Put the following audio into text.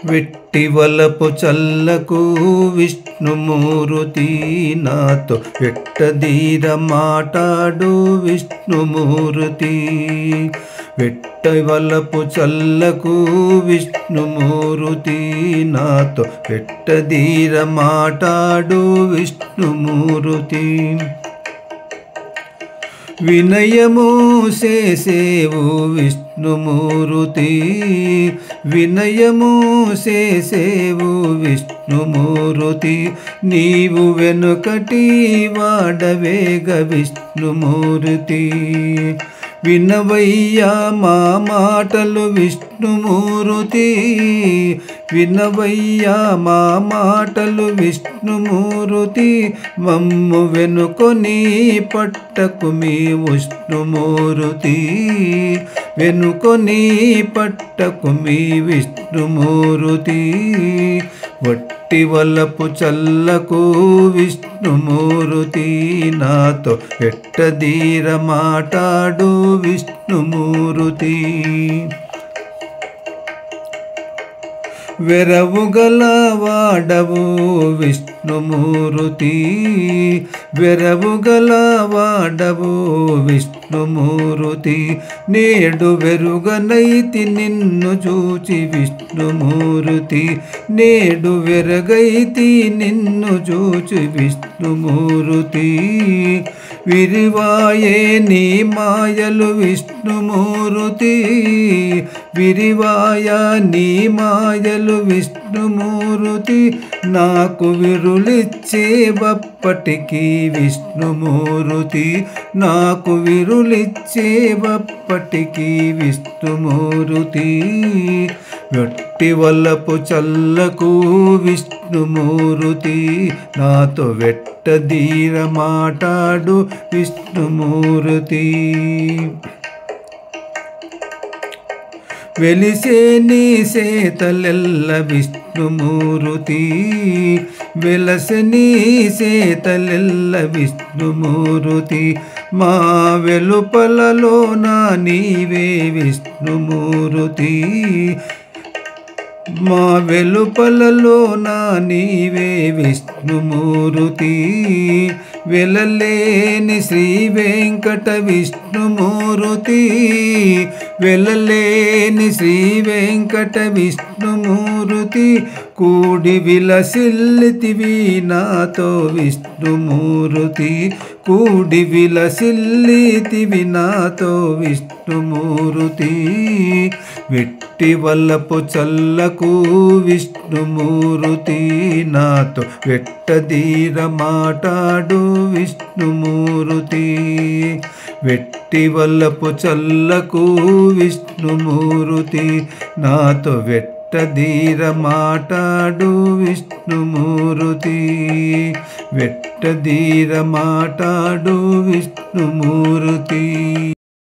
వెట్టివలపు చల్లకు విష్ణుమూర్తి నాతో వెట్టదీర మాటాడు విష్ణుమూర్తి. వెట్టవలపు చల్లకు విష్ణుమూర్తి నాతో వెట్టదీర మాటాడు విష్ణుమూర్తి. వినయము చేసేవు విష్ణుమూర్తి, వినయము చేసేవు విష్ణుమూర్తి. నీవు వెనుకటి వాడవేగ విష్ణుమూర్తి. వినవయ్యా మా మాటలు విష్ణుమూర్తి, వినవయ్యా మా మాటలు విష్ణుమూర్తి. మమ్ము వెనుకొని పట్టకుమి విష్ణుమూర్తి, వెనుకొని పట్టకుమి విష్ణుమూర్తి. వట్టివలపు చల్లకు విష్ణుమూర్తి నాతో వెట్టదీర మాటాడు విష్ణుమూర్తి. వెరవుగల వాడవు విష్ణుమూర్తి, వెరవుగల వాడవు విష్ణుమూర్తి. నేడు వెరుగనైతి నిన్ను చూచి విష్ణుమూర్తి, నేడు వెరగైతి నిన్ను చూచి విష్ణుమూర్తి. విరివాయే నీ మాయలు విష్ణుమూర్తి, విరివాయ నీ మాయలు విష్ణుమూర్తి. నాకు విరులిచ్చే బప్పటికి విష్ణుమూర్తి, నాకు విరులిచ్చే బప్పటికి విష్ణుమూర్తి. వెట్టివలపు చల్లకు విష్ణుమూర్తి నాతో వెట్టదీర మాటాడు విష్ణుమూర్తి. వెలిసే నీ సేతలెల్ల విష్ణుమూర్తి, వెలసె నీ సేతలెల్ల విష్ణుమూర్తి. మా వెలుపలలోన నీవే విష్ణుమూర్తి, మా వెలుపలలోన నీవే విష్ణుమూర్తి. వెలలేని శ్రీ వెంకట విష్ణుమూర్తి, వెలలేని శ్రీ వెంకట విష్ణుమూర్తి. కూడి విలసిల్లితివి నాతో విష్ణుమూర్తి, కూడి విలసిల్లితివి నాతో విష్ణుమూర్తి. వెట్టివలపు చల్లకు విష్ణుమూర్తి నాతో వెట్టదీర మాటాడు విష్ణుమూర్తి. వెట్టివలపు చల్లకు విష్ణుమూర్తి నాతో వెట్టదీర మాటాడు విష్ణుమూర్తి, వెట్టదీర మాటాడు విష్ణుమూర్తి.